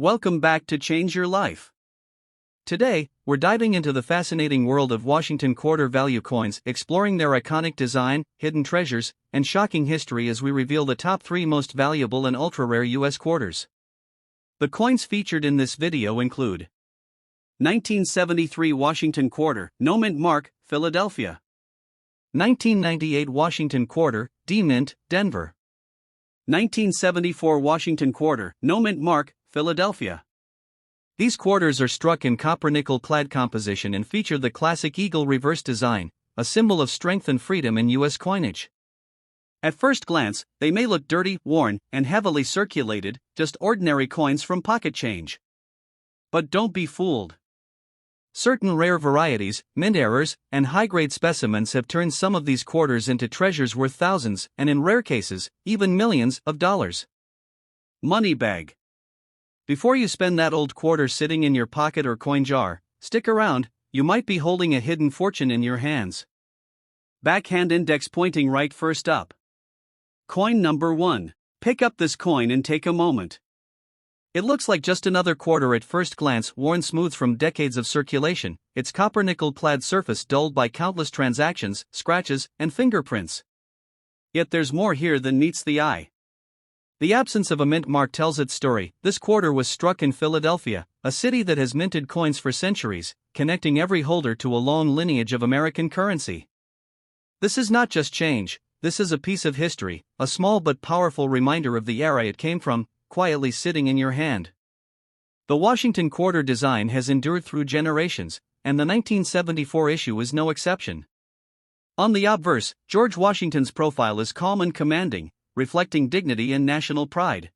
Welcome back to Change Your Life. Today, we're diving into the fascinating world of Washington quarter value coins, exploring their iconic design, hidden treasures, and shocking history as we reveal the top 3 most valuable and ultra-rare U.S. quarters. The coins featured in this video include 1973 Washington quarter, no mint mark, Philadelphia. 1998 Washington quarter, D-Mint, Denver. 1974 Washington quarter, no mint mark, Philadelphia. These quarters are struck in copper-nickel clad composition and feature the classic eagle reverse design, a symbol of strength and freedom in U.S. coinage. At first glance, they may look dirty, worn, and heavily circulated, just ordinary coins from pocket change. But don't be fooled. Certain rare varieties, mint errors, and high-grade specimens have turned some of these quarters into treasures worth thousands, and in rare cases, even millions, of dollars. Money bag. Before you spend that old quarter sitting in your pocket or coin jar, stick around, you might be holding a hidden fortune in your hands. Backhand index pointing right first up. Coin number 1. Pick up this coin and take a moment. It looks like just another quarter at first glance, worn smooth from decades of circulation, its copper-nickel clad surface dulled by countless transactions, scratches, and fingerprints. Yet there's more here than meets the eye. The absence of a mint mark tells its story. This quarter was struck in Philadelphia, a city that has minted coins for centuries, connecting every holder to a long lineage of American currency. This is not just change, this is a piece of history, a small but powerful reminder of the era it came from, quietly sitting in your hand. The Washington quarter design has endured through generations, and the 1974 issue is no exception. On the obverse, George Washington's profile is calm and commanding, reflecting dignity and national pride.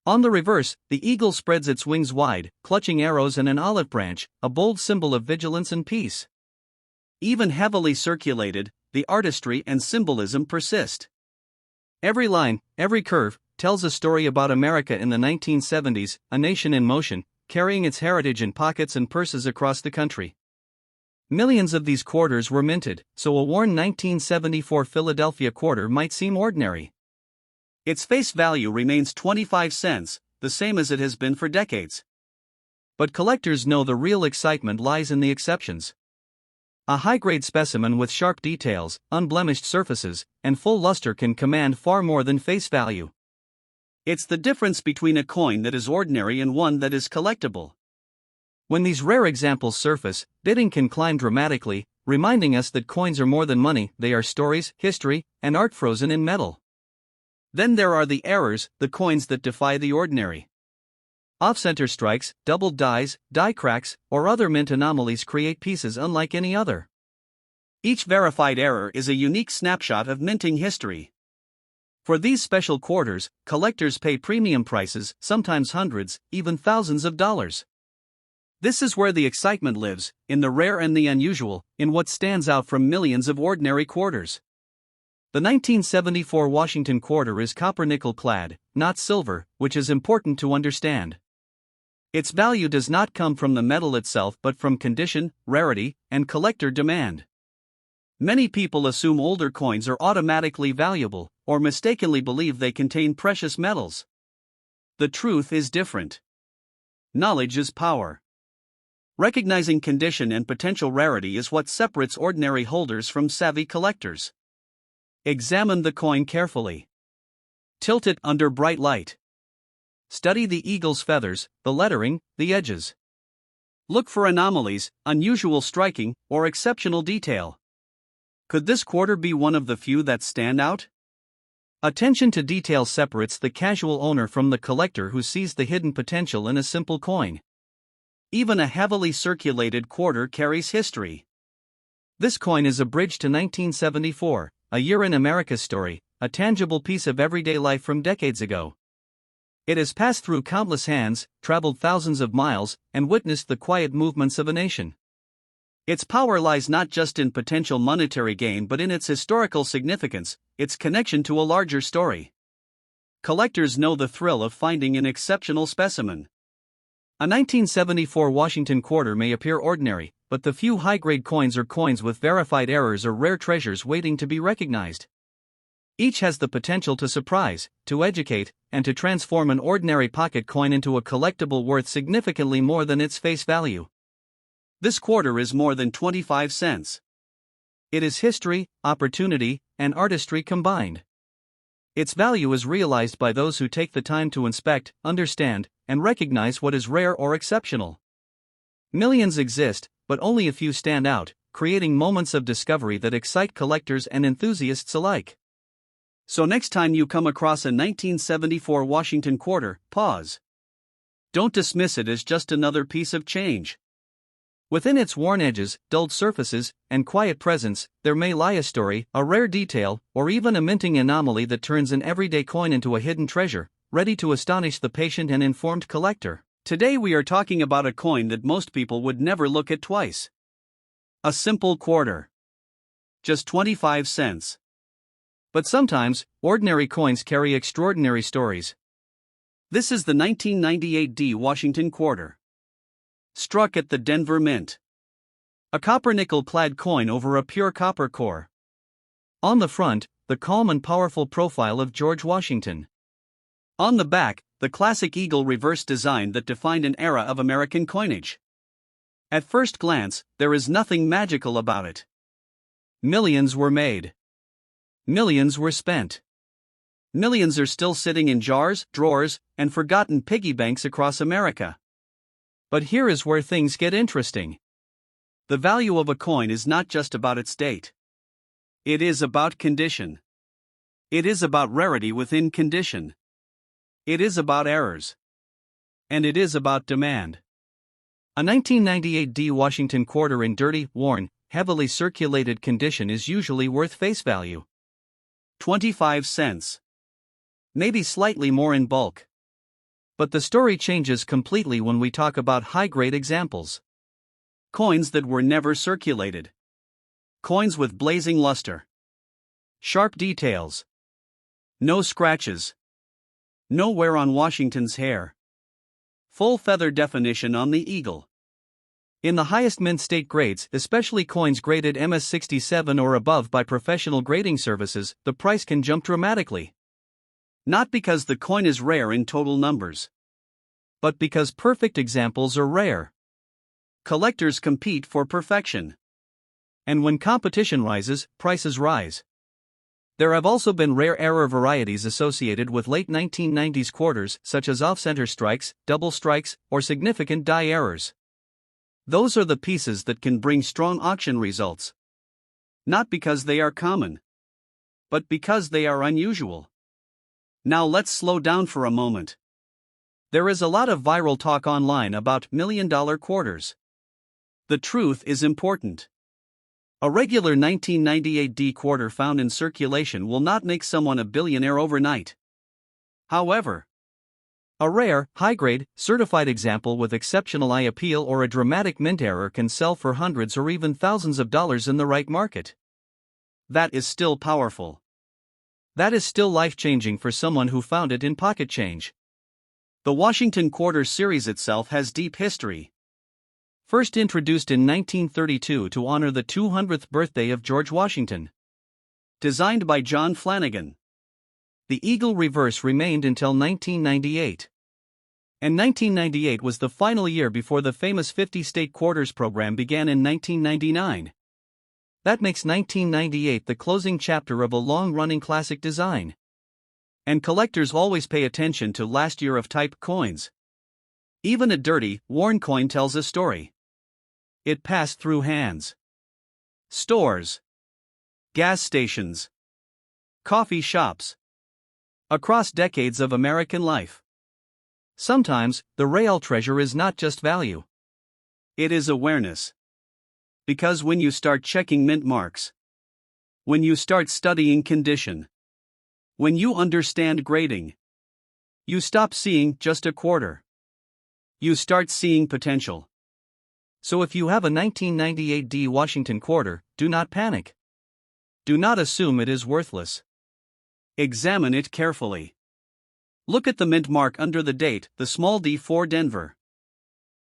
On the reverse, the eagle spreads its wings wide, clutching arrows and an olive branch, a bold symbol of vigilance and peace. Even heavily circulated, the artistry and symbolism persist. Every line, every curve, tells a story about America in the 1970s, a nation in motion, carrying its heritage in pockets and purses across the country. Millions of these quarters were minted, so a worn 1974 Philadelphia quarter might seem ordinary. Its face value remains 25 cents, the same as it has been for decades. But collectors know the real excitement lies in the exceptions. A high-grade specimen with sharp details, unblemished surfaces, and full luster can command far more than face value. It's the difference between a coin that is ordinary and one that is collectible. When these rare examples surface, bidding can climb dramatically, reminding us that coins are more than money, they are stories, history, and art frozen in metal. Then there are the errors, the coins that defy the ordinary. Off-center strikes, doubled dies, die cracks, or other mint anomalies create pieces unlike any other. Each verified error is a unique snapshot of minting history. For these special quarters, collectors pay premium prices, sometimes hundreds, even thousands of dollars. This is where the excitement lives, in the rare and the unusual, in what stands out from millions of ordinary quarters. The 1974 Washington quarter is copper-nickel clad, not silver, which is important to understand. Its value does not come from the metal itself but from condition, rarity, and collector demand. Many people assume older coins are automatically valuable, or mistakenly believe they contain precious metals. The truth is different. Knowledge is power. Recognizing condition and potential rarity is what separates ordinary holders from savvy collectors. Examine the coin carefully. Tilt it under bright light. Study the eagle's feathers, the lettering, the edges. Look for anomalies, unusual striking, or exceptional detail. Could this quarter be one of the few that stand out? Attention to detail separates the casual owner from the collector who sees the hidden potential in a simple coin. Even a heavily circulated quarter carries history. This coin is a bridge to 1974, a year in America's story, a tangible piece of everyday life from decades ago. It has passed through countless hands, traveled thousands of miles, and witnessed the quiet movements of a nation. Its power lies not just in potential monetary gain but in its historical significance, its connection to a larger story. Collectors know the thrill of finding an exceptional specimen. A 1974 Washington quarter may appear ordinary, but the few high-grade coins or coins with verified errors are rare treasures waiting to be recognized. Each has the potential to surprise, to educate, and to transform an ordinary pocket coin into a collectible worth significantly more than its face value. This quarter is more than 25 cents. It is history, opportunity, and artistry combined. Its value is realized by those who take the time to inspect, understand, and recognize what is rare or exceptional. Millions exist, but only a few stand out, creating moments of discovery that excite collectors and enthusiasts alike. So next time you come across a 1974 Washington quarter, pause. Don't dismiss it as just another piece of change. Within its worn edges, dulled surfaces, and quiet presence, there may lie a story, a rare detail, or even a minting anomaly that turns an everyday coin into a hidden treasure, ready to astonish the patient and informed collector. Today we are talking about a coin that most people would never look at twice. A simple quarter. Just 25 cents. But sometimes, ordinary coins carry extraordinary stories. This is the 1998 D Washington quarter. Struck at the Denver Mint. A copper-nickel clad coin over a pure copper core. On the front, the calm and powerful profile of George Washington. On the back, the classic eagle reverse design that defined an era of American coinage. At first glance, there is nothing magical about it. Millions were made. Millions were spent. Millions are still sitting in jars, drawers, and forgotten piggy banks across America. But here is where things get interesting. The value of a coin is not just about its date. It is about condition. It is about rarity within condition. It is about errors. And it is about demand. A 1998 D Washington quarter in dirty, worn, heavily circulated condition is usually worth face value. 25 cents. Maybe slightly more in bulk. But the story changes completely when we talk about high-grade examples. Coins that were never circulated. Coins with blazing luster. Sharp details. No scratches. No wear on Washington's hair. Full feather definition on the eagle. In the highest mint state grades, especially coins graded MS67 or above by professional grading services, the price can jump dramatically. Not because the coin is rare in total numbers, but because perfect examples are rare. Collectors compete for perfection. And when competition rises, prices rise. There have also been rare error varieties associated with late 1990s quarters, such as off-center strikes, double strikes, or significant die errors. Those are the pieces that can bring strong auction results. Not because they are common, but because they are unusual. Now let's slow down for a moment. There is a lot of viral talk online about million-dollar quarters. The truth is important. A regular 1998 D quarter found in circulation will not make someone a billionaire overnight. However, a rare, high-grade, certified example with exceptional eye appeal or a dramatic mint error can sell for hundreds or even thousands of dollars in the right market. That is still powerful. That is still life-changing for someone who found it in pocket change. The Washington Quarter series itself has deep history. First introduced in 1932 to honor the 200th birthday of George Washington. Designed by John Flanagan. The eagle reverse remained until 1998. And 1998 was the final year before the famous 50-state quarters program began in 1999. That makes 1998 the closing chapter of a long-running classic design. And collectors always pay attention to last year of type coins. Even a dirty, worn coin tells a story. It passed through hands. Stores. Gas stations. Coffee shops. Across decades of American life. Sometimes, the real treasure is not just value. It is awareness. Because when you start checking mint marks, when you start studying condition, when you understand grading, you stop seeing just a quarter. You start seeing potential. So if you have a 1998 D Washington quarter, do not panic. Do not assume it is worthless. Examine it carefully. Look at the mint mark under the date, the small d for Denver.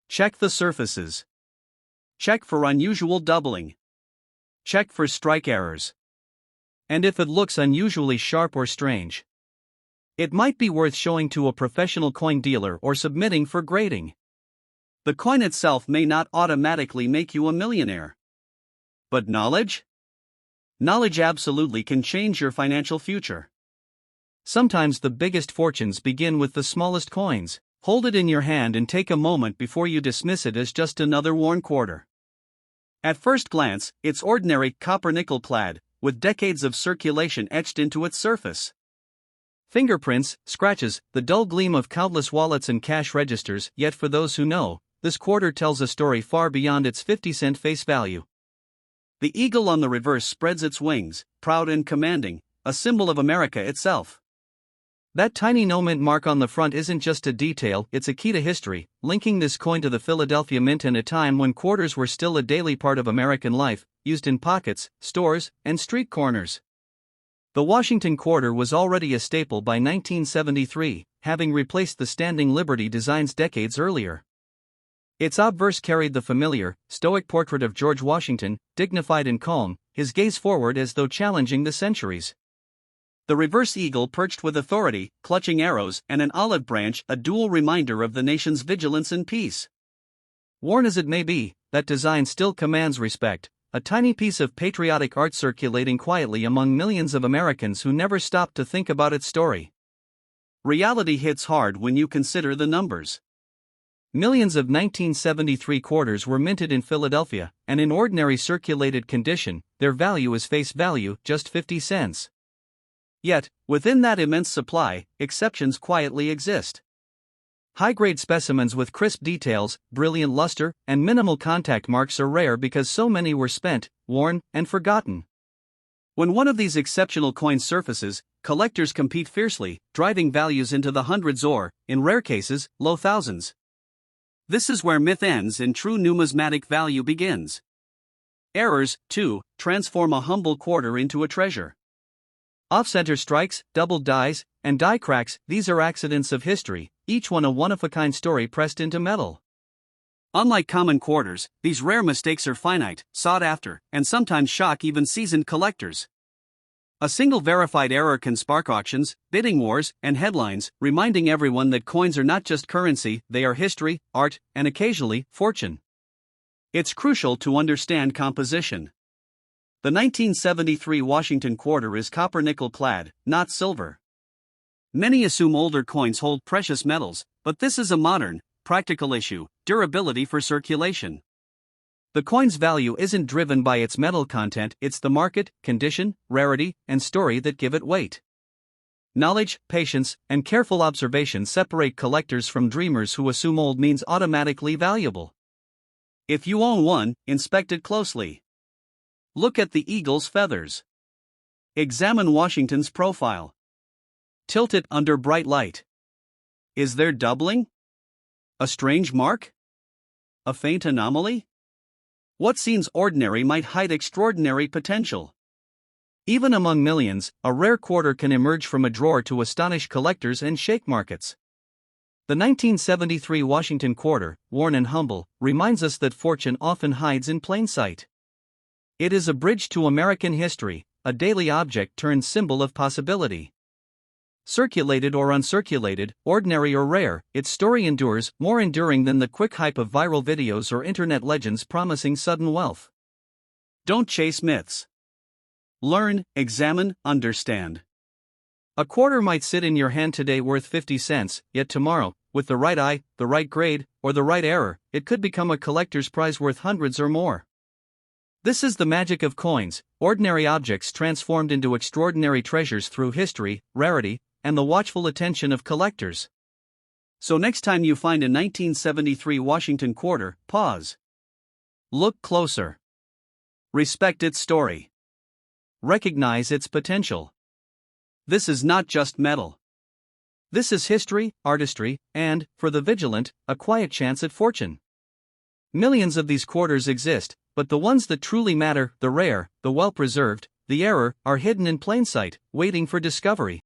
Check the surfaces. Check for unusual doubling. Check for strike errors. And if it looks unusually sharp or strange, It might be worth showing to a professional coin dealer or submitting for grading. The coin itself may not automatically make you a millionaire. But knowledge? Knowledge absolutely can change your financial future. Sometimes the biggest fortunes begin with the smallest coins. Hold it in your hand and take a moment before you dismiss it as just another worn quarter. At first glance, it's ordinary copper-nickel clad, with decades of circulation etched into its surface. Fingerprints, scratches, the dull gleam of countless wallets and cash registers, yet for those who know, this quarter tells a story far beyond its 50-cent face value. The eagle on the reverse spreads its wings, proud and commanding, a symbol of America itself. That tiny no-mint mark on the front isn't just a detail, it's a key to history, linking this coin to the Philadelphia Mint in a time when quarters were still a daily part of American life, used in pockets, stores, and street corners. The Washington quarter was already a staple by 1973, having replaced the standing Liberty designs decades earlier. Its obverse carried the familiar, stoic portrait of George Washington, dignified and calm, his gaze forward as though challenging the centuries. The reverse eagle perched with authority, clutching arrows and an olive branch, a dual reminder of the nation's vigilance and peace. Worn as it may be, that design still commands respect, a tiny piece of patriotic art circulating quietly among millions of Americans who never stopped to think about its story. Reality hits hard when you consider the numbers. Millions of 1973 quarters were minted in Philadelphia, and in ordinary circulated condition, their value is face value, just 50 cents. Yet, within that immense supply, exceptions quietly exist. High-grade specimens with crisp details, brilliant luster, and minimal contact marks are rare because so many were spent, worn, and forgotten. When one of these exceptional coins surfaces, collectors compete fiercely, driving values into the hundreds or, in rare cases, low thousands. This is where myth ends and true numismatic value begins. Errors, too, transform a humble quarter into a treasure. Off-center strikes, doubled dies, and die cracks, these are accidents of history, each one a one-of-a-kind story pressed into metal. Unlike common quarters, these rare mistakes are finite, sought after, and sometimes shock even seasoned collectors. A single verified error can spark auctions, bidding wars, and headlines, reminding everyone that coins are not just currency, they are history, art, and occasionally, fortune. It's crucial to understand composition. The 1973 Washington quarter is copper-nickel clad, not silver. Many assume older coins hold precious metals, but this is a modern, practical issue: durability for circulation. The coin's value isn't driven by its metal content, it's the market, condition, rarity, and story that give it weight. Knowledge, patience, and careful observation separate collectors from dreamers who assume old means automatically valuable. If you own one, inspect it closely. Look at the eagle's feathers. Examine Washington's profile. Tilt it under bright light. Is there doubling? A strange mark? A faint anomaly? What seems ordinary might hide extraordinary potential. Even among millions, a rare quarter can emerge from a drawer to astonish collectors and shake markets. The 1973 Washington quarter, worn and humble, reminds us that fortune often hides in plain sight. It is a bridge to American history, a daily object turned symbol of possibility. Circulated or uncirculated, ordinary or rare, its story endures, more enduring than the quick hype of viral videos or internet legends promising sudden wealth. Don't chase myths. Learn, examine, understand. A quarter might sit in your hand today worth 50 cents, yet tomorrow, with the right eye, the right grade, or the right error, it could become a collector's prize worth hundreds or more. This is the magic of coins, ordinary objects transformed into extraordinary treasures through history, rarity, and the watchful attention of collectors. So next time you find a 1973 Washington quarter, pause. Look closer. Respect its story. Recognize its potential. This is not just metal. This is history, artistry, and, for the vigilant, a quiet chance at fortune. Millions of these quarters exist, but the ones that truly matter, the rare, the well-preserved, the error, are hidden in plain sight, waiting for discovery.